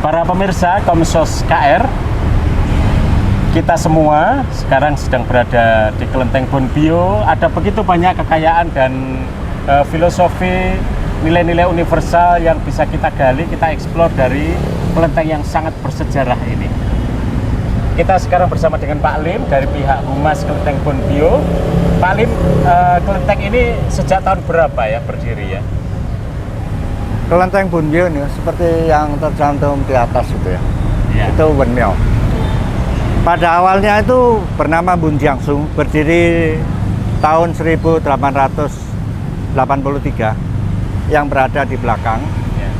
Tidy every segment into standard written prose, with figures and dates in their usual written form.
Para pemirsa Komsos KR, kita semua sekarang sedang berada di Kelenteng Bonbio. Ada begitu banyak kekayaan dan filosofi, nilai-nilai universal yang bisa kita gali, kita eksplor dari kelenteng yang sangat bersejarah ini. Kita sekarang bersama dengan Pak Lim dari pihak Humas Kelenteng Bonbio. Pak Lim, kelenteng ini sejak tahun berapa ya berdiri ya? Kelenteng Bonbio ini seperti yang tercantum di atas itu ya. Itu Wenmyo. Pada awalnya itu bernama Bun Jiangsung, berdiri tahun 1883 yang berada di belakang.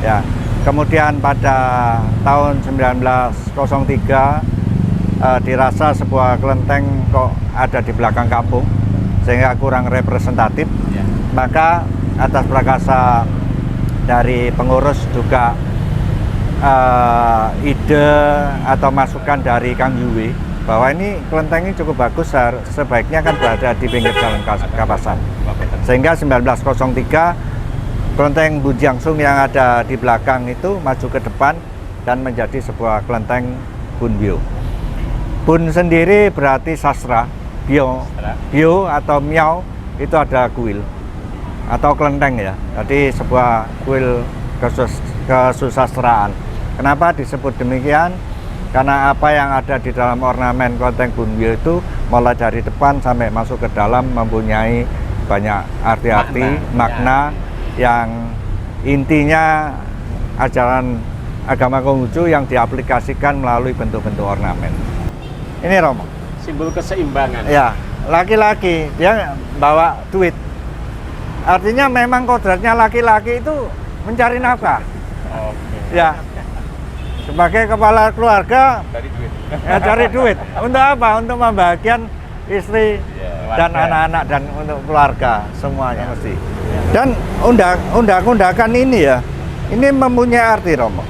Ya. Kemudian pada tahun 1903 dirasa sebuah kelenteng kok ada di belakang kampung sehingga kurang representatif. Maka atas prakasa dari pengurus juga ide atau masukan dari Kang Yuwe bahwa ini kelenteng ini cukup bagus, sebaiknya kan berada di pinggir jalan kawasan. Sehingga 1903 kelenteng Bun Jiangsung yang ada di belakang itu maju ke depan dan menjadi sebuah kelenteng Bonbio. Bun sendiri berarti sastra, bio atau miao itu ada kuil atau kelenteng ya, jadi sebuah kuil kesusastraan. Kenapa disebut demikian? Karena apa yang ada di dalam ornamen kelenteng Bonbio itu mulai dari depan sampai masuk ke dalam mempunyai banyak arti-arti, makna yang intinya ajaran agama Konghucu yang diaplikasikan melalui bentuk-bentuk ornamen. Ini Romo, simbol keseimbangan. Ya, laki-laki dia bawa duit. Artinya memang kodratnya laki-laki itu mencari nafkah. Ya, sebagai kepala keluarga cari duit. Untuk apa? Untuk membahagiakan istri dan anak-anak dan untuk keluarga semuanya mesti. Dan undak-undakan ini ya, ini mempunyai arti Romo.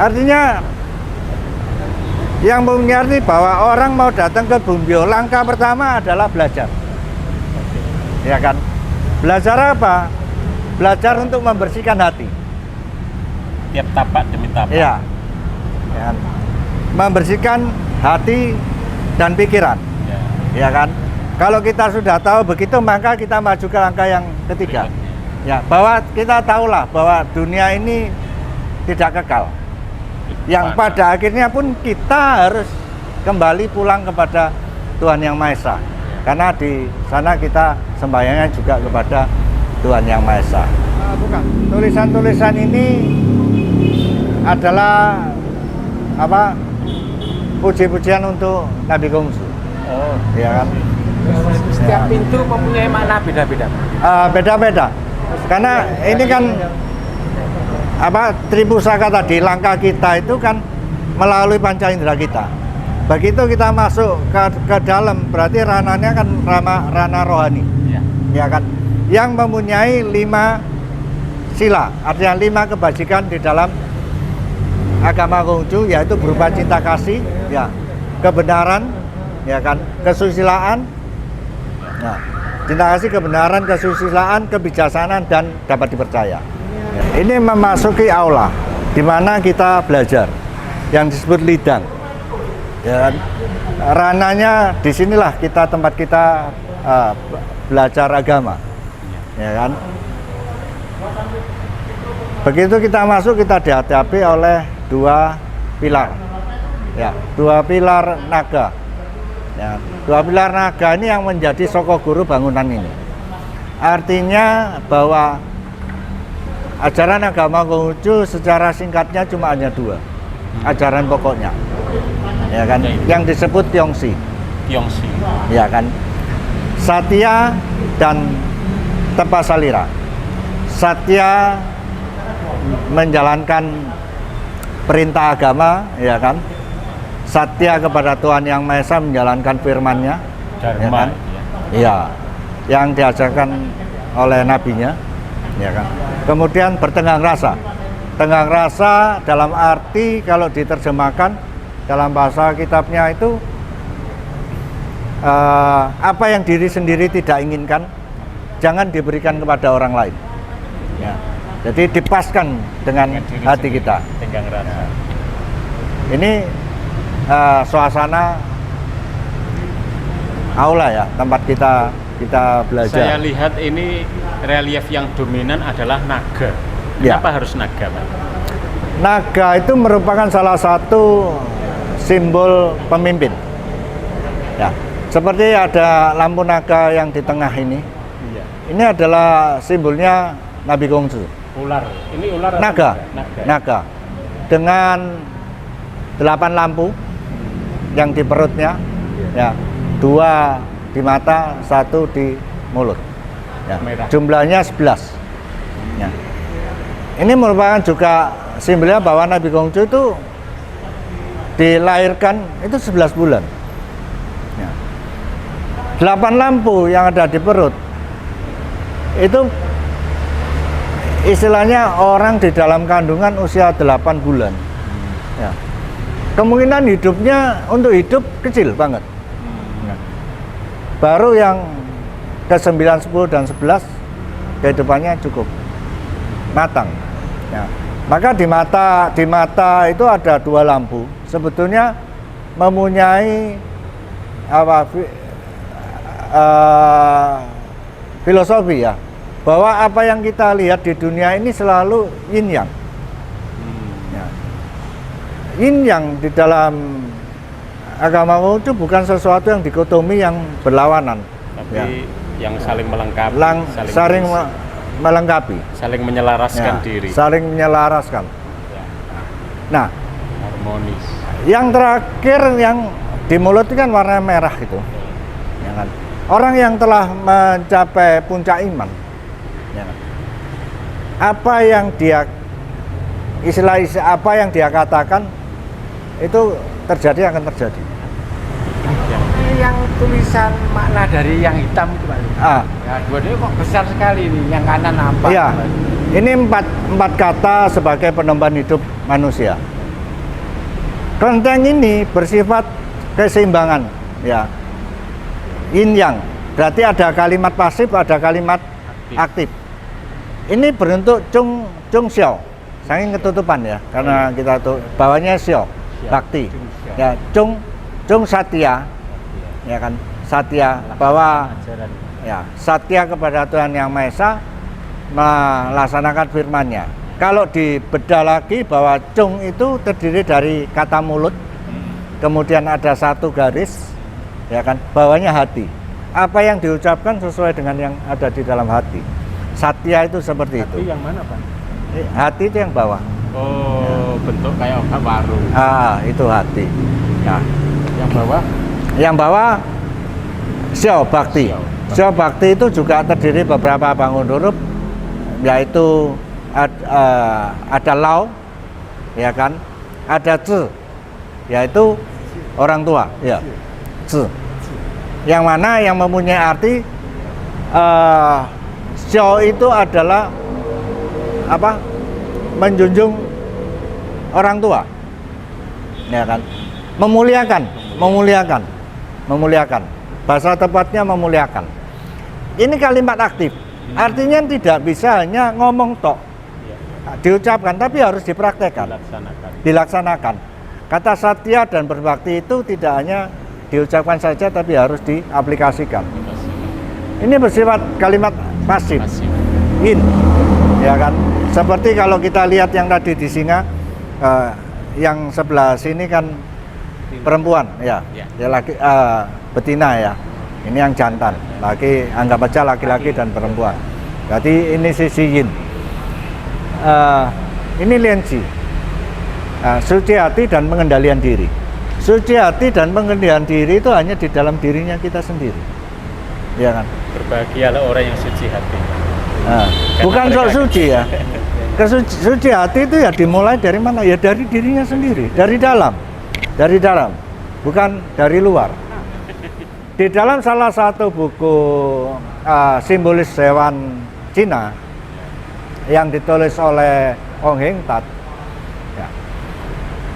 Artinya yang mempunyai arti bahwa orang mau datang ke Bonbio, langkah pertama adalah belajar. Ya kan? Belajar apa? Belajar untuk membersihkan hati. Tiap tapak demi tapak. Iya. Ya. Membersihkan hati dan pikiran. Ya kan? Kalau kita sudah tahu begitu, maka kita maju ke langkah yang ketiga. Ya, bahwa kita tahulah bahwa dunia ini tidak kekal. Yang pada akhirnya pun kita harus kembali pulang kepada Tuhan Yang Maha Esa. Karena di sana kita sembahyangnya juga kepada Tuhan Yang Maha Esa. Bukan. Tulisan-tulisan ini adalah apa? Puji-pujian untuk Nabi Konghucu. Oh, ya kan? Setiap pintu mempunyai makna beda-beda. Beda-beda. Karena ini kan apa? Tripusaka tadi, langkah kita itu kan melalui panca indera kita. Begitu kita masuk ke dalam, berarti rananya kan rana rohani, ya kan, yang mempunyai 5 sila, artinya 5 kebajikan di dalam agama Konghucu, yaitu berupa cinta kasih, ya, kebenaran, ya kan, kesusilaan, nah, cinta kasih, kebenaran, kesusilaan, kebijaksanaan, dan dapat dipercaya. Ini memasuki aula, di mana kita belajar, yang disebut lidang. Ya kan? Rananya disinilah tempat kita belajar agama, ya kan. Begitu kita masuk, kita dihadapi oleh 2 pilar, ya, 2 pilar naga, ya, 2 pilar naga ini yang menjadi soko guru bangunan ini. Artinya bahwa ajaran agama Konghucu secara singkatnya cuma hanya 2 ajaran pokoknya. Ya kan, yang disebut Tiongsi, ya kan, Satya dan Tapasalira. Satya menjalankan perintah agama, ya kan, Satya kepada Tuhan Yang Maha Esa menjalankan firman-Nya, ya kan, ya, yang diajarkan oleh nabinya, ya kan. Kemudian bertenggang rasa. Tenggang rasa dalam arti kalau diterjemahkan dalam bahasa kitabnya itu apa yang diri sendiri tidak inginkan jangan diberikan kepada orang lain. Ya. Jadi dipaskan dengan Dengan diri hati sendiri, kita. tenggang rasa. Ini suasana aula ya, tempat kita belajar. Saya lihat ini relief yang dominan adalah naga. Ya. Kenapa harus naga, Pak? Naga itu merupakan salah satu simbol pemimpin. Ya, seperti ada lampu naga yang di tengah ini. Iya. Ini adalah simbolnya Nabi Kongzu. Ular. Ini ular atau Naga. Naga. Naga. Dengan 8 lampu yang di perutnya, ya, 2 di mata, 1 di mulut. Ya, Merah. jumlahnya 11. Ya. Ini merupakan juga simbolnya bahwa Nabi Kongzu itu dilahirkan itu 11 bulan. Ya. 8 lampu yang ada di perut itu istilahnya orang di dalam kandungan usia 8 bulan. Ya. Kemungkinan hidupnya untuk hidup kecil banget. Ya. Baru yang ke 9, 10, dan 11 kehidupannya cukup matang. Ya. Maka di mata itu ada 2 lampu. Sebetulnya mempunyai filosofi ya, bahwa apa yang kita lihat di dunia ini selalu yin yang. Ya. Yin yang di dalam agama itu bukan sesuatu yang dikotomi yang berlawanan, Tapi ya, yang saling melengkapi, saling melengkapi, saling menyelaraskan ya, diri. saling menyelaraskan. Ya, Nah, harmonis. yang terakhir yang di mulut itu kan warna merah itu, ya kan? Orang yang telah mencapai puncak iman, ya kan? Apa yang dia istilah apa yang dia katakan itu terjadi akan terjadi. Yang tulisan makna dari yang hitam itu Pak. Ya, Dua-duanya kok besar sekali ini. Yang kanan apa? Iya, ini empat kata sebagai penemban hidup manusia. Kelenteng ini bersifat keseimbangan, ya. Yin yang, berarti ada kalimat pasif, ada kalimat aktif. Ini berbentuk cung xiao, saking ketutupan ya, karena kita tuh bawahnya xiao, bakti. Ya, cung satya, ya kan, satya, bahwa ya satya kepada Tuhan Yang Maha Esa, melaksanakan firman-Nya. Kalau dibedah lagi bahwa cung itu terdiri dari kata mulut, kemudian ada 1 garis, ya kan, bawahnya hati. Apa yang diucapkan sesuai dengan yang ada di dalam hati. Satya itu seperti Hati itu. yang mana, Pak? Hati itu yang bawah. Oh, bentuk kayak warung. Itu hati. Nah, Yang bawah yang bawah xiao bakti. Xiao bakti itu juga terdiri beberapa bangun huruf, yaitu ada lao, ya kan, ada zi, yaitu orang tua, ya, zi. Yang mana yang mempunyai arti xiao itu adalah apa? Menjunjung orang tua, ya kan, memuliakan. Bahasa tepatnya memuliakan. Ini kalimat aktif. Artinya tidak bisa hanya ngomong tok, diucapkan, tapi harus dipraktekkan, dilaksanakan. Kata satya dan berbakti itu tidak hanya diucapkan saja, tapi harus diaplikasikan. Ini bersifat kalimat pasif, yin, ya kan. Seperti kalau kita lihat yang tadi di singa, yang sebelah sini kan perempuan, ya laki, betina ya. Ini yang jantan, laki, anggap aja laki-laki dan perempuan. Jadi ini sisi yin. Ini lianji, suci hati dan pengendalian diri. Suci hati dan pengendalian diri itu hanya di dalam dirinya kita sendiri, ya kan. berbahagialah orang yang suci hati. Bukan sok suci ya. Suci hati itu ya dimulai dari mana? Ya dari dirinya sendiri, dari dalam, bukan dari luar. Di dalam salah satu buku simbolis hewan Cina yang ditulis oleh Ong Heng Tat, ya,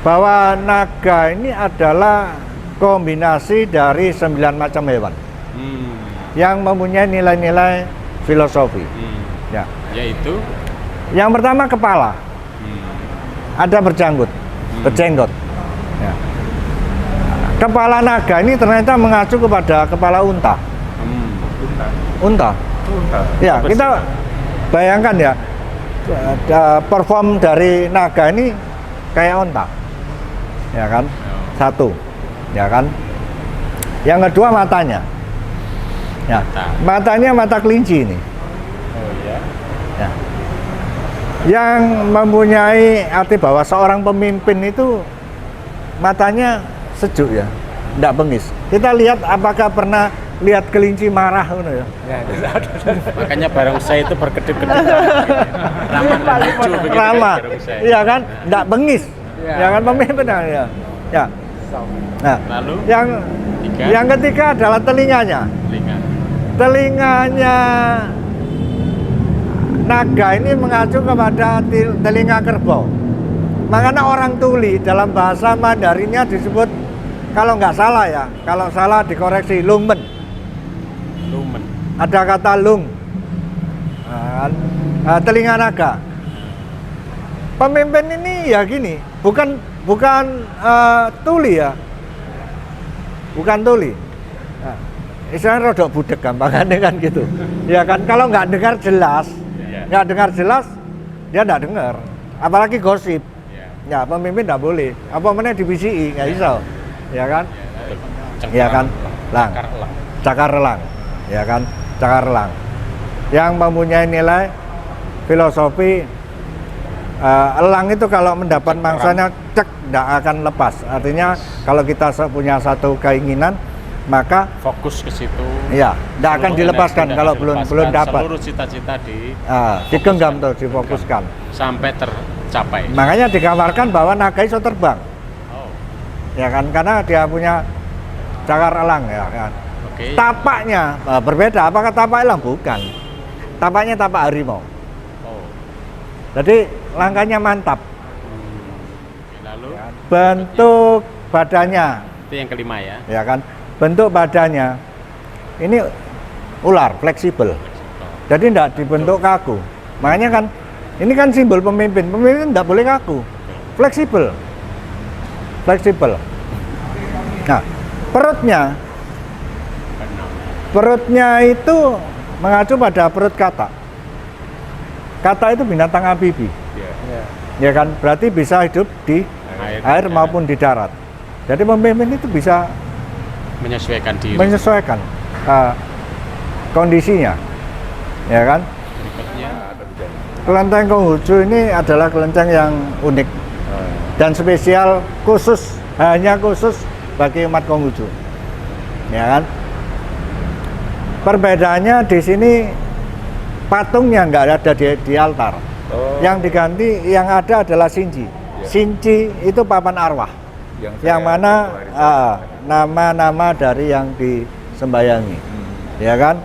bahwa naga ini adalah kombinasi dari 9 macam hewan yang mempunyai nilai-nilai filosofi, ya. Yaitu Yang pertama kepala, ada berjanggut, berjenggot. Ya. Kepala naga ini ternyata mengacu kepada kepala unta. Unta. Ya, kita bayangkan ya, perform dari naga ini kayak unta, ya kan? Satu, ya kan? Yang kedua matanya, ya, matanya mata kelinci ini. Oh ya. Ya. Yang mempunyai arti bahwa seorang pemimpin itu matanya sejuk ya, tidak bengis. Kita lihat apakah pernah lihat kelinci marah ya. Makanya barongsai itu berkedip-kedip. Ramah, iya kan, tidak bengis, ya kan pemimpin ya. Ya. Nah, Lalu yang ketiga adalah telinganya. Telinganya naga ini mengacu kepada telinga kerbau. Makanya orang tuli dalam bahasa Mandarinnya disebut, kalau nggak salah ya, kalau salah dikoreksi, lungmen. Ada kata lung, telinga naga. Pemimpin ini ya gini, bukan tuli ya, bukan tuli. Nah, istilahnya rodok budek gampangannya kan gitu. Ya kan, kalau nggak dengar jelas, dia nggak dengar. Apalagi gosip. Ya, pemimpin nggak boleh. Apa mana dibisiki, nggak bisa. Ya kan? Ya kan? Cakar elang. Ya kan? Cakar elang. Yang mempunyai nilai filosofi, elang itu kalau mendapat mangsanya cek tidak akan lepas. Artinya kalau kita punya satu keinginan, maka fokus ke situ. Iya, tidak akan dilepaskan kalau belum dapat. Seluruh cita-cita digenggam atau difokuskan sampai tercapai. Makanya digambarkan bahwa naga itu terbang. Ya kan, karena dia punya cakar elang ya kan. Oke. Tapaknya berbeda. Apakah tapak elang? Bukan. Tapaknya tapak harimau. Jadi langkahnya mantap. Lalu bentuk badannya. Itu yang kelima ya. Ya kan. Bentuk badannya ini ular, fleksibel. Jadi tidak dibentuk kaku. Makanya kan ini kan simbol pemimpin. Pemimpin tidak boleh kaku. Fleksibel. Nah, perutnya itu mengacu pada perut kata. Kata itu binatang amfibi. Ya kan, berarti bisa hidup di air maupun di darat. Jadi pemimpin itu bisa menyesuaikan diri. Kondisinya, ya kan? Berikutnya Kelenteng Konghucu ini adalah kelenteng yang unik dan spesial, hanya khusus bagi umat Konghucu, ya kan? Perbedaannya di sini patungnya nggak ada di altar, yang diganti yang ada adalah Shinji. Shinji itu papan arwah, yang mana nama-nama dari yang disembayangi, ya kan?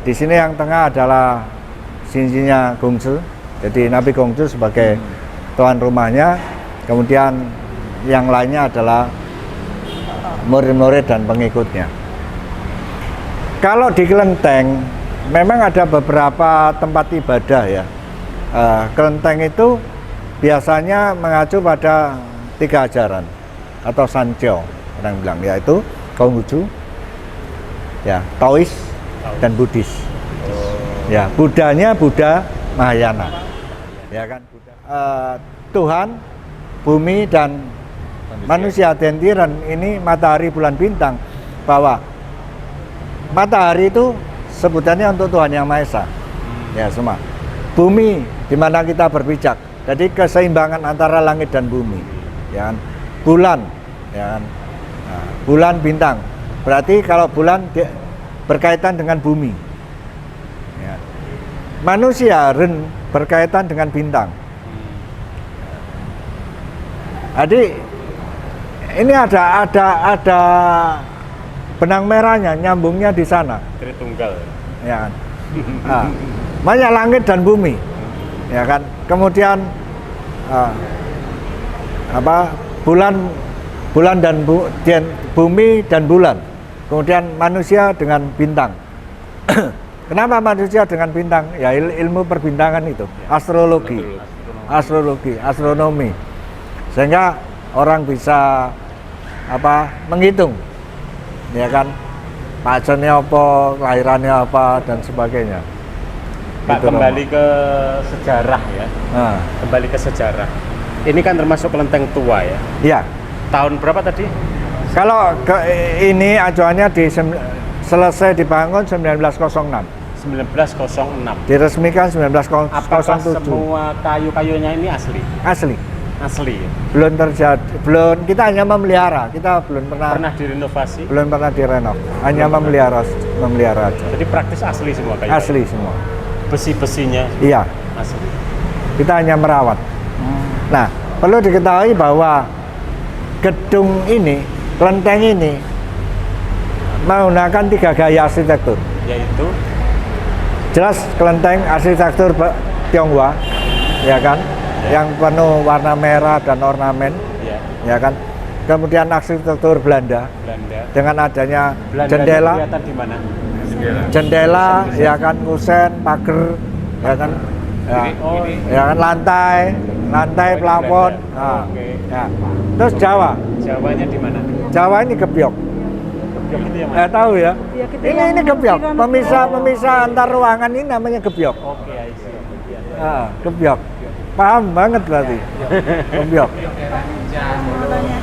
Di sini yang tengah adalah Shinji-nya Gongsu, jadi Nabi Gongsu sebagai tuan rumahnya. Kemudian yang lainnya adalah murid-murid dan pengikutnya. Kalau di kelenteng memang ada beberapa tempat ibadah ya. Kelenteng itu biasanya mengacu pada 3 ajaran atau Sancho, orang bilang, yaitu Konghucu, ya, Taois dan Buddhis. Ya, Budanya Buddha Mahayana. Ya kan, Tuhan, bumi dan manusia dentiran ini matahari, bulan, bintang, bahwa matahari itu sebutannya untuk Tuhan Yang Maha Esa. Ya, semua. Bumi di mana kita berpijak. Jadi keseimbangan antara langit dan bumi. Ya kan? Bulan, ya kan? Nah, bulan, bintang. Berarti kalau bulan berkaitan dengan bumi. Ya. Manusia berkaitan dengan bintang. Jadi ini ada benang merahnya, nyambungnya di sana. Tritunggal. Ya kan? Banyak langit dan bumi, ya kan. Kemudian bulan dan bumi dan bulan. Kemudian manusia dengan bintang. Kenapa manusia dengan bintang? Ya ilmu perbintangan itu, astrologi, astronomi. Sehingga orang bisa menghitung, ya kan? Pacarnya apa, kelahirannya apa, dan sebagainya. Pak, Gitu, kembali ke sejarah ya. Nah, Kembali ke sejarah. Ini kan termasuk kelenteng tua ya. iya. Tahun berapa tadi? Kalau ini acuannya selesai dibangun 1906. 1906. Diresmikan Apakah 1907. semua kayu-kayunya ini asli? Asli. Asli ya? Belum kita hanya memelihara. Kita belum Pernah direnovasi? belum pernah direnov. Hanya memelihara aja. Jadi praktis asli semua kayu. Asli semua. Besi-besinya Iya, asli. kita hanya merawat. Nah, perlu diketahui bahwa gedung ini, kelenteng ini menggunakan 3 gaya arsitektur. Yaitu Jelas kelenteng arsitektur Tionghoa, ya kan, yang penuh warna merah dan ornamen, ya, ya kan. Kemudian arsitektur Belanda Belanda. dengan adanya Belanda jendela, kelihatan di mana? jendela, ya kan, kusen, pagar, ya kan, ya, Oh, ya kan, lantai, plafon. Nah, Oke. ya. Terus Jawa, Jawanya di mana? Jawa ini gebyok. Gebyok itu yang mana? Tahu ya? Ya, kita Ini yang gebyok. piramid. Pemisah antar ruangan ini namanya gebyok. Oke, I see. Gebyok. Paham banget berarti. Gebyok. Makanya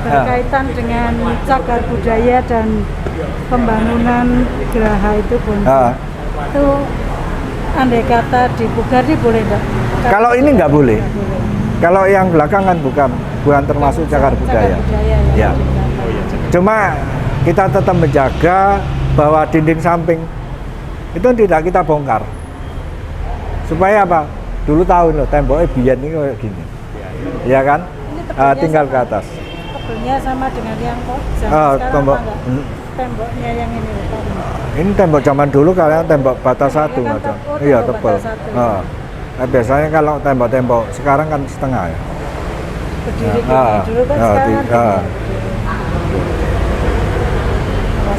berkaitan dengan cagar budaya dan pembangunan geraha itu pun. Itu andai kata dibugari boleh enggak? Kalau ini nggak boleh. Kalau yang belakang kan bukan termasuk cagar budaya. Ya. Oh iya, jadi Cuma kita tetap menjaga bahwa dinding samping itu tidak kita bongkar. Supaya apa? Dulu tahu loh temboknya biyen ini kayak gini. Ya kan? Tinggal ke atas. Tebelnya sama dengan yang kok tembok. Temboknya yang ini Pak. Ini tembok zaman dulu kalian tembok batas satu Iya kan, macam. tembok Iya batas tebal. satu. Biasanya kalau tembok-tembok sekarang kan setengah ya. Berdiri dulu kan sekarang kan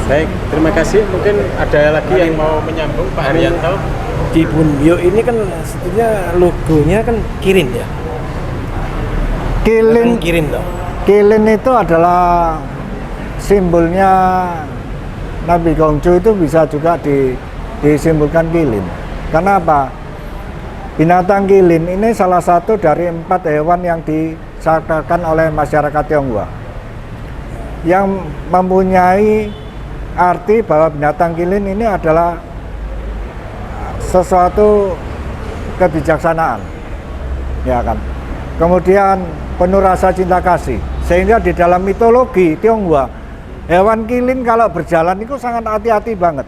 baik, terima kasih. Mungkin ada lagi yang mau menyambung, Pak Haryanto. Di Bonbio ini kan sebetulnya logonya kan kirin ya. Kilin, Kirin toh. kilin itu adalah simbolnya Nabi Gongju, itu bisa juga disimbolkan kilin. Karena apa? Binatang kilin ini salah satu dari 4 hewan yang disakakan oleh masyarakat Tionghoa, yang mempunyai arti bahwa binatang kilin ini adalah sesuatu kebijaksanaan, ya kan. Kemudian penuh rasa cinta kasih, sehingga di dalam mitologi Tionghoa, hewan kilin kalau berjalan itu sangat hati-hati banget.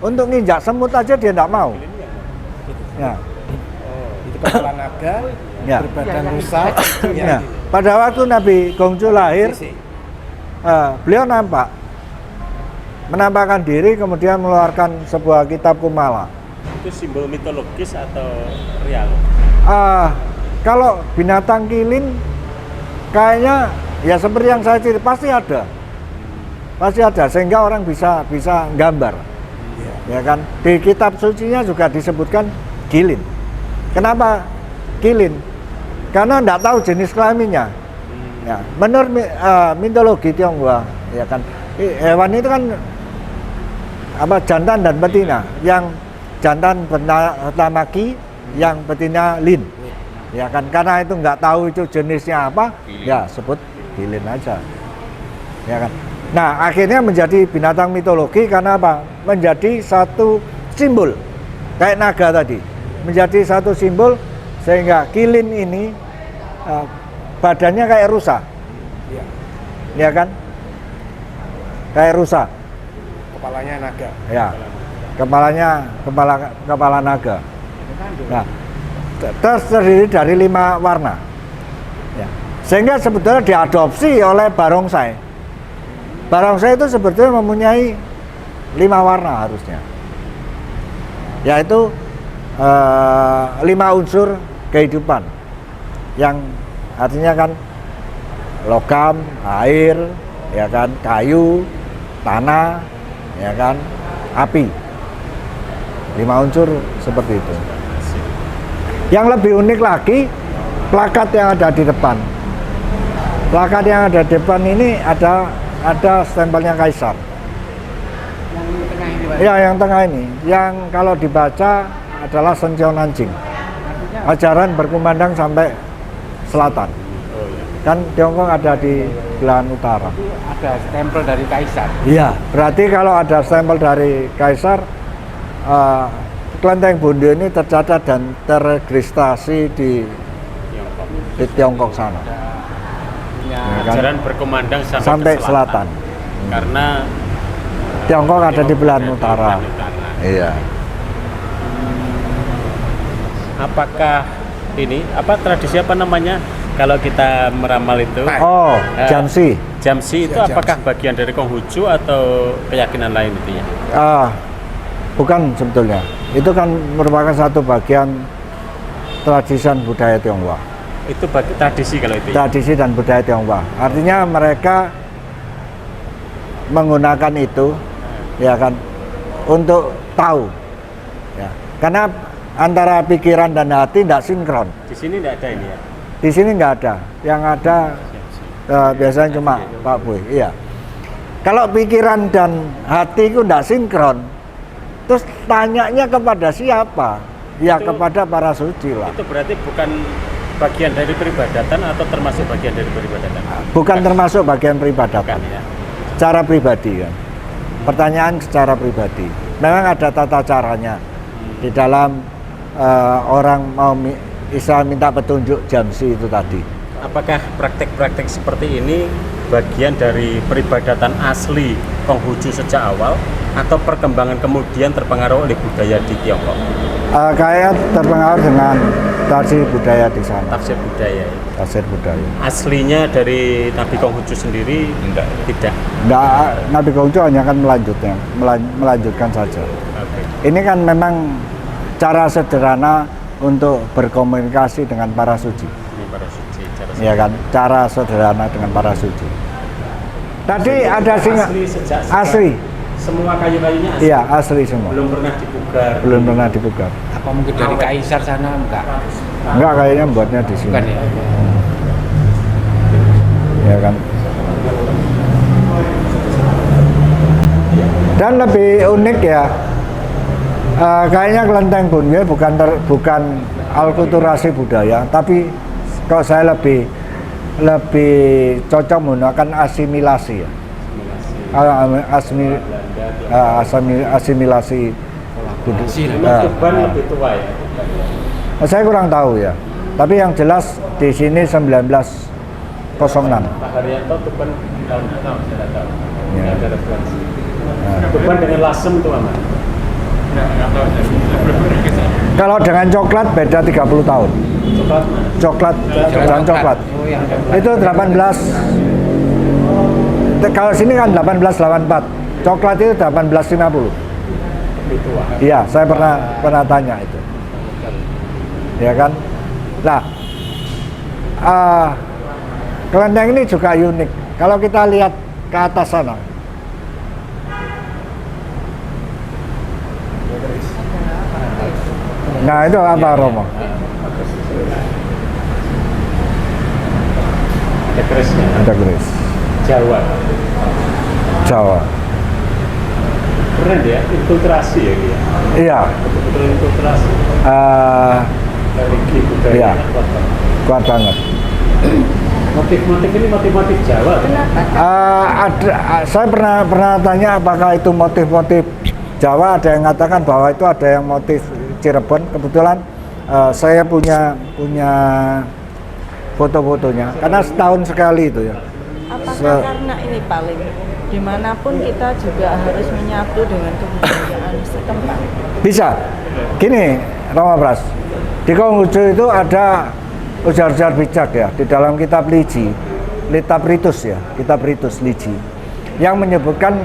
Untuk nginjak semut aja dia tidak mau. Ya. Itu kepala naga, Ya. berbadan rusa. Ya. Pada waktu Nabi Gongju lahir, beliau menampakkan diri, kemudian mengeluarkan sebuah kitab Kumala. Itu simbol mitologis atau real? Kalau binatang kilin kayaknya ya seperti yang saya cerita, pasti ada, sehingga orang bisa gambar, ya kan. Di kitab sucinya juga disebutkan kilin. Kenapa kilin? Karena tidak tahu jenis kelaminnya. Ya, menurut mitologi Tionghoa, ya kan, hewan itu kan jantan dan betina. Yang jantan bernama Ki, yang betina Lin. Ya kan, karena itu nggak tahu itu jenisnya apa, ya sebut kilin aja. Ya kan. Nah, akhirnya menjadi binatang mitologi karena apa? Menjadi satu simbol. Kayak naga tadi. Menjadi satu simbol sehingga kilin ini badannya kayak rusa. Ya kan? Kayak rusa. Kepalanya naga. Ya. Kepala naga. Nah, terdiri dari 5 warna. Ya. Sehingga sebetulnya diadopsi oleh barongsai. Barongsai itu sebetulnya mempunyai 5 warna harusnya. Yaitu 5 unsur kehidupan. Yang artinya kan logam, air, ya kan, kayu, tanah, ya kan, api. 5 unsur seperti itu. Yang lebih unik lagi, plakat yang ada di depan. Plakat yang ada di depan ini ada stempelnya Kaisar. Yang tengah ini Pak. Ya, yang tengah ini, yang kalau dibaca adalah Sencio Nanjing. Ajaran berkumandang sampai selatan. Kan Tiongkok ada di belahan utara. Itu ada stempel dari Kaisar. Iya, berarti kalau ada stempel dari Kaisar, Kelenteng Bonbio ini tercatat dan terregistrasi di Tiongkok sana. Punya Ya kan? Ajaran berkumandang Sampai ke selatan. Karena Tiongkok ada di belahan Tiongkok utara. di belahan utara. Iya. Apakah ini tradisi apa namanya kalau kita meramal itu? Oh, Jamsi. Jamsi itu apakah bagian dari Konghucu atau keyakinan lain itu ya? Bukan sebetulnya. Itu kan merupakan satu bagian tradisi budaya Tionghoa. Itu tradisi kalau itu ya? Tradisi dan budaya Tionghoa. Artinya mereka menggunakan itu, ya kan, untuk tahu. Ya. Karena antara pikiran dan hati tidak sinkron. Di sini tidak ada ini ya? Di sini nggak ada. Yang ada biasanya cuma Pak Boy. Iya. Kalau pikiran dan hati itu tidak sinkron, terus tanyanya kepada siapa? Ya Itu- kepada para suci lah. Itu berarti bukan bagian dari peribadatan atau termasuk bagian dari peribadatan? Bukan termasuk bagian Bukan peribadatan. ya? Secara pribadi kan. Pertanyaan secara pribadi. Memang ada tata caranya. Di dalam orang mau bisa minta petunjuk Jamsi itu tadi. Apakah praktek-praktek seperti ini bagian dari peribadatan asli Konghucu sejak awal atau perkembangan kemudian terpengaruh oleh budaya di Tiongkok? Kayak terpengaruh dengan tradisi budaya di sana. Tafsir budaya ya. Tafsir budaya. Aslinya dari Nabi Konghucu sendiri tidak. Nggak, Nabi Konghucu hanya akan melanjutkan saja. Oke. Ini kan memang cara sederhana untuk berkomunikasi dengan para suci. Ini para suci. Ya kan, cara sederhana dengan para suci. Tadi ada singa Asli sejak asli. Semua kayu-kayunya asli. Iya, asli semua. Belum pernah dipugar. Belum pernah dibuka. Apa mungkin dari Kaisar sana enggak? Enggak, kayaknya buatnya di sini. Bukan ya? Ya kan. Dan lebih unik ya, kayaknya Kelenteng Bonbio bukan alkulturasi budaya, tapi kalau saya lebih cocok menggunakan asimilasi ya. Asimilasi budaya. Tuban lebih tua ya. Saya kurang tahu ya. Tapi yang jelas di sini 1906. Pak Haryanto Tuban tahun saya tidak tahu. Ya. Ada referensi. Tuban dengan lasem itu aman. Kalau dengan coklat beda 30 tahun. Coklat mana? Coklat dan coklat. Oh, yang Itu 18. Kalau sini kan 1884. Coklat itu 1850. Lebih tua. Iya, saya pernah tanya itu. Ya kan? Nah, kelenteng ini juga unik. Kalau kita lihat ke atas sana, nah itu apa Romo? Ada kerisnya. Ada keris Jawa. Jawa. Keren ya, infiltrasi ya dia. Iya, Betul-betul infiltrasi. Religi budaya Iya. kuat banget. kuat banget. Motif-motif ini motif-motif Jawa. Saya pernah tanya apakah itu motif-motif Jawa. Ada yang mengatakan bahwa itu ada yang motif Cirebon. Kebetulan saya punya foto-fotonya karena setahun sekali itu ya. Apakah karena ini paling dimanapun kita juga harus menyatu dengan kebudayaan setempat? Bisa. Gini, Rama Pras. Di Konghucu itu ada ujar-ujar bijak ya di dalam kitab Liji, kitab Ritus ya, kitab Ritus Liji, yang menyebutkan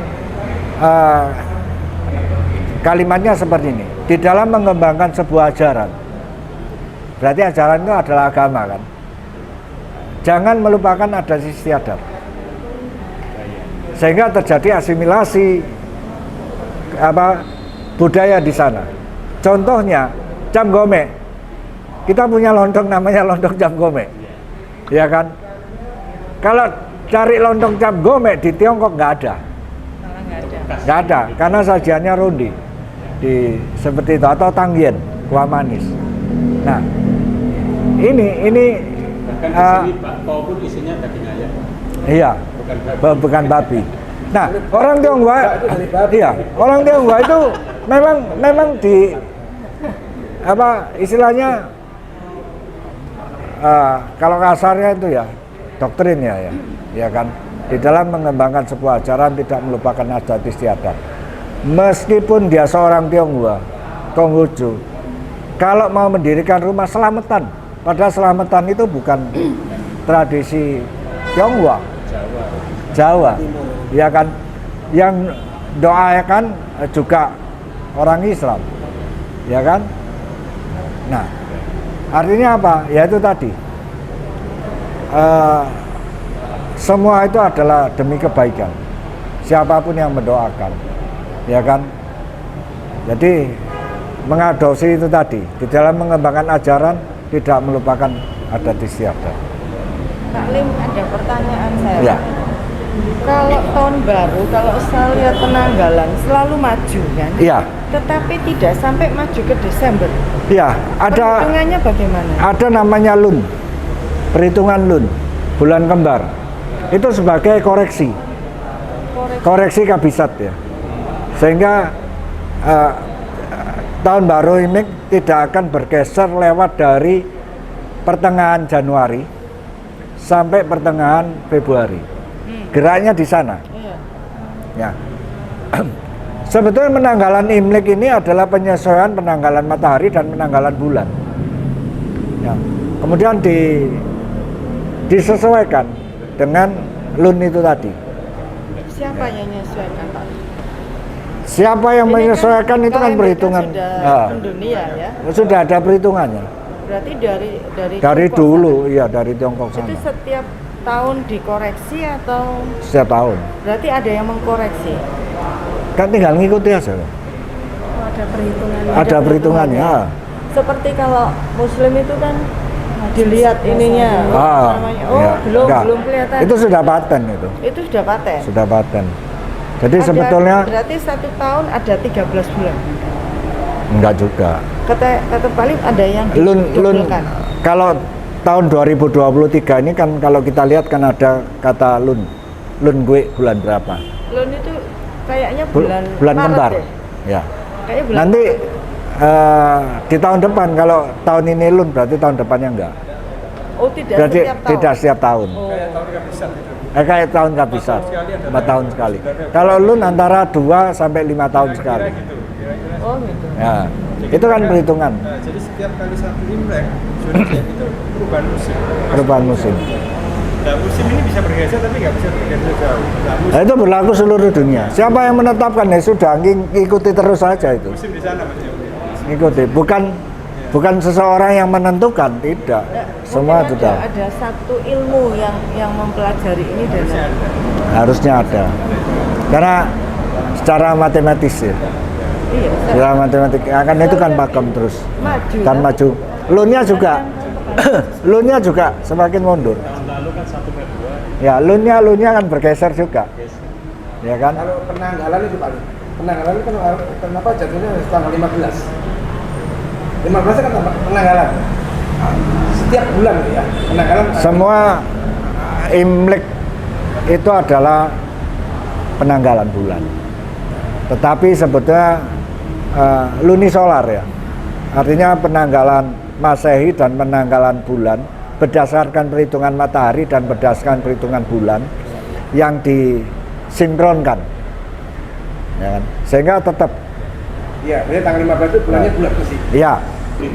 kalimatnya seperti ini. Di dalam mengembangkan sebuah ajaran, berarti ajaran itu adalah agama kan. Jangan melupakan adat istiadat, sehingga terjadi asimilasi budaya di sana. Contohnya Cap Gome. Kita punya lontong namanya lontong Cap Gome. Ya kan? Kalau cari lontong Cap Gome di Tiongkok nggak ada. Malah nggak ada. Nggak ada, karena sajiannya ronde di seperti itu atau tangyen, kuah manis. Nah, ini Bahkan di sini bakpao pun isinya daging ayam. iya, bukan babi. Nah, orang Tionghoa, iya, orang Tionghoa itu memang di apa istilahnya kalau kasarnya itu ya doktrin ya kan, di dalam mengembangkan sebuah ajaran tidak melupakan adat istiadat. Meskipun dia seorang Tionghoa, Konghucu, kalau mau mendirikan rumah selamatan, padahal selamatan itu bukan tradisi Tionghoa, Jawa, ya kan, yang doakan juga orang Islam, ya kan. Nah, artinya apa? Ya itu tadi, semua itu adalah demi kebaikan siapapun yang mendoakan, ya kan. Jadi mengadopsi itu tadi di dalam mengembangkan ajaran tidak melupakan adat istiadat. Pak Lim, ada pertanyaan saya. Ya. Kalau tahun baru, kalau saya lihat penanggalan selalu maju kan? Iya. Tetapi tidak sampai maju ke Desember. Iya, ada Perhitungannya bagaimana? ada namanya Lun, perhitungan Lun, bulan kembar. Itu sebagai koreksi kabisat ya, sehingga tahun baru Imlek tidak akan bergeser lewat dari pertengahan Januari sampai pertengahan Februari. Geraknya di sana. Iya. Ya. Sebetulnya penanggalan Imlek ini adalah penyesuaian penanggalan matahari dan penanggalan bulan. Ya. Kemudian disesuaikan dengan Lun itu tadi. Siapa yang menyesuaikan, Pak? Siapa yang Ini menyesuaikan itu kan KMK perhitungan. Sudah mendunia ya. Sudah ada perhitungannya. Berarti dari Dari Tiongkok dulu, sana. iya dari Tiongkok Itu sana. setiap tahun dikoreksi atau Setiap tahun. berarti ada yang mengkoreksi? Kan tinggal ngikuti aja. Oh, ada perhitungannya. Ada perhitungannya. Seperti kalau Muslim itu kan dilihat ininya, namanya. Oh, iya. Enggak. belum kelihatan. Itu sudah paten itu. Itu sudah paten. Sudah paten. Jadi Ada- sebetulnya berarti 1 tahun ada 13 bulan. enggak juga. Kata Palim ada yang Lun didobelkan. kalau tahun 2023 ini kan kalau kita lihat kan ada kata Lun gue bulan berapa? Lun itu kayaknya Bu- bulan bulan Maret kembar. ya? Ya. Kayaknya bulan Nanti Maret. di tahun depan kalau tahun ini Lun berarti tahun depannya enggak. Oh, tidak Berarti setiap tahun. tidak setiap tahun. Oh. Kayak tahun kabisat 4 tahun sekali. Kalau Lun antara 2 sampai 5 tahun sekali. Oh, gitu. Ya. Itu kan perhitungan Nah, jadi setiap kali satu Imlek zodiak itu perubahan musim. perubahan musim. Nah, musim ini bisa bergeser tapi nggak bisa bergeser jauh. Nah, Nah, itu berlaku seluruh dunia. Siapa yang menetapkan ya sudah ikuti terus saja itu. musim di sana Mas ya. Ikuti, bukan seseorang yang menentukan, tidak. Semua Mungkin sudah ada satu ilmu yang mempelajari ini dan harusnya ada. Karena secara matematis ya, iya, secara matematik akan itu kan pakem terus maju. kan maju. Lunnya juga, lunnya juga semakin mundur. Tahun lalu kan 1 Februari. Ya, lunnya kan bergeser juga, ya kan? Kalau penanggalan itu Pak, penanggalan itu kenapa jatuhnya tanggal 15? 15 kan penanggalan. Setiap bulan ya, penanggalan. Semua Imlek itu adalah penanggalan bulan. Tetapi sebetulnya lunisolar ya. Artinya penanggalan Masehi dan penanggalan bulan berdasarkan perhitungan matahari dan berdasarkan perhitungan bulan yang disinkronkan. Ya kan? Sehingga tetap Iya, berarti tanggal 15 itu bulannya bulan besi. ya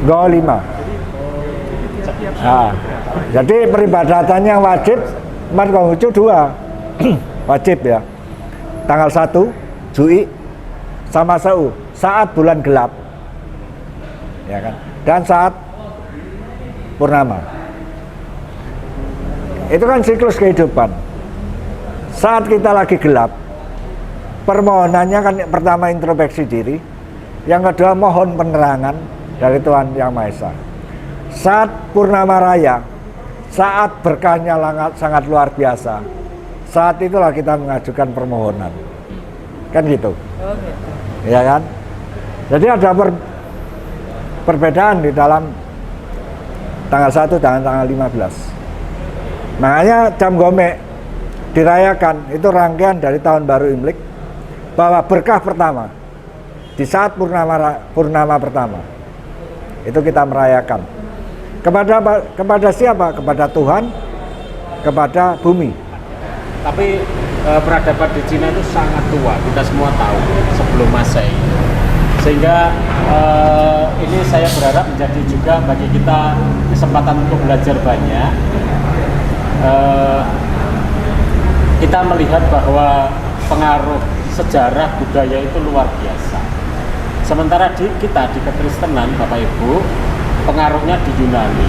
Go 5. Nah, jadi peribadatannya wajib Mat Konghucu 2 wajib ya. Tanggal 1 Jui sama Seu saat bulan gelap, ya kan, dan saat purnama. Itu kan siklus kehidupan. Saat kita lagi gelap, permohonannya kan pertama introspeksi diri, Yang kedua, mohon penerangan dari Tuhan Yang Maha Esa. Saat Purnama Raya, saat berkahnya sangat luar biasa, saat itulah kita mengajukan permohonan. Kan gitu. Oh gitu. Ya kan? Jadi ada perbedaan di dalam tanggal 1 dan tanggal 15. Makanya Jam Gome dirayakan, itu rangkaian dari tahun baru Imlek, bahwa berkah pertama di saat purnama pertama itu kita merayakan kepada siapa? Kepada Tuhan, kepada bumi. Tapi peradaban di Cina itu sangat tua, kita semua tahu, sebelum Masehi. Sehingga ini saya berharap menjadi juga bagi kita kesempatan untuk belajar banyak. Kita melihat bahwa pengaruh sejarah budaya itu luar biasa. Sementara kita di kekristenan, Bapak Ibu, pengaruhnya di Yunani.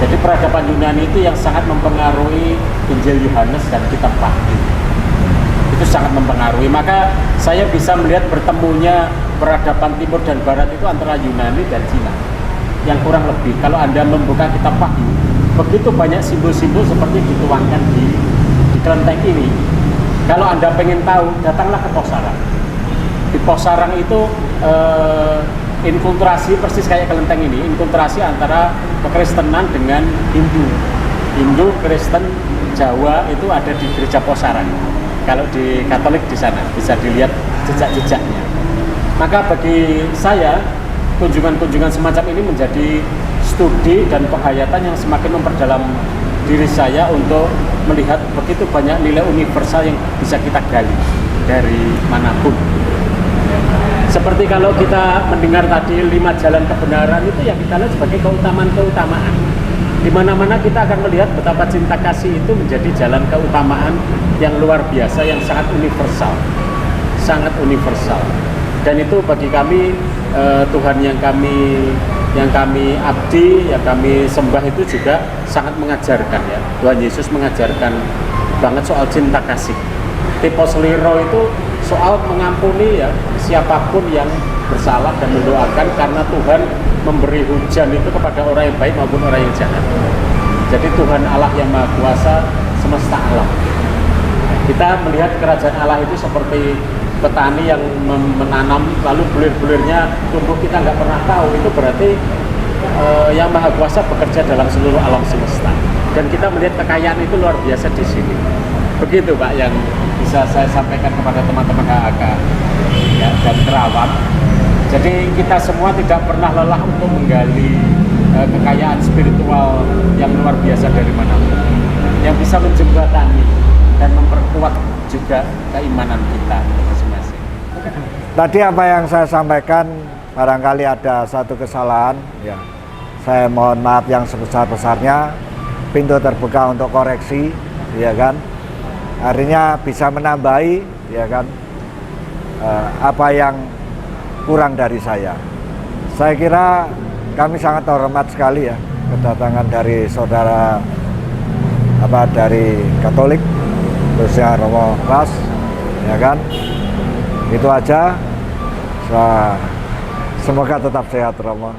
Jadi peradaban Yunani itu yang sangat mempengaruhi Injil Yohanes dan kitab Wahyu. Itu sangat mempengaruhi. Maka saya bisa melihat bertemunya peradaban timur dan barat itu antara Yunani dan Cina. Yang kurang lebih, kalau Anda membuka kitab Wahyu, begitu banyak simbol-simbol seperti dituangkan di kelenteng ini. Kalau Anda pengen tahu, datanglah ke Pos Sarang. Di Pos Sarang itu inkulturasi persis kayak kelenteng ini, inkulturasi antara kekristenan dengan Hindu, Kristen, Jawa itu ada di gereja Pos Sarang. Kalau di Katolik di sana bisa dilihat jejak-jejaknya. Maka bagi saya kunjungan-kunjungan semacam ini menjadi studi dan penghayatan yang semakin memperdalam diri saya untuk melihat begitu banyak nilai universal yang bisa kita gali dari manapun. Seperti kalau kita mendengar tadi 5 jalan kebenaran itu yang kita lihat sebagai keutamaan. Di mana-mana kita akan melihat betapa cinta kasih itu menjadi jalan keutamaan yang luar biasa, yang sangat universal. Sangat universal. Dan itu bagi kami Tuhan yang kami abdi, yang kami sembah itu juga sangat mengajarkan ya. Tuhan Yesus mengajarkan banget soal cinta kasih. Tipos liro itu soal mengampuni ya siapapun yang bersalah dan mendoakan, karena Tuhan memberi hujan itu kepada orang yang baik maupun orang yang jahat. Jadi Tuhan Allah yang Maha Kuasa semesta alam. Kita melihat kerajaan Allah itu seperti petani yang menanam lalu bulir-bulirnya tumbuh kita nggak pernah tahu. Itu berarti yang Maha Kuasa bekerja dalam seluruh alam semesta. Dan kita melihat kekayaan itu luar biasa di sini. Begitu Pak yang bisa saya sampaikan kepada teman-teman HAK ya, dan Kerawang. Jadi kita semua tidak pernah lelah untuk menggali kekayaan spiritual yang luar biasa dari mana-mana, yang bisa menjembatani dan memperkuat juga keimanan kita masing-masing. Tadi apa yang saya sampaikan barangkali ada satu kesalahan ya. Saya mohon maaf yang sebesar-besarnya. Pintu terbuka untuk koreksi, ya kan. Artinya bisa menambahi, ya kan, apa yang kurang dari saya. Saya kira kami sangat hormat sekali ya kedatangan dari saudara dari Katolik, khususnya Romo Bas, ya kan. Itu aja. Semoga tetap sehat Romo.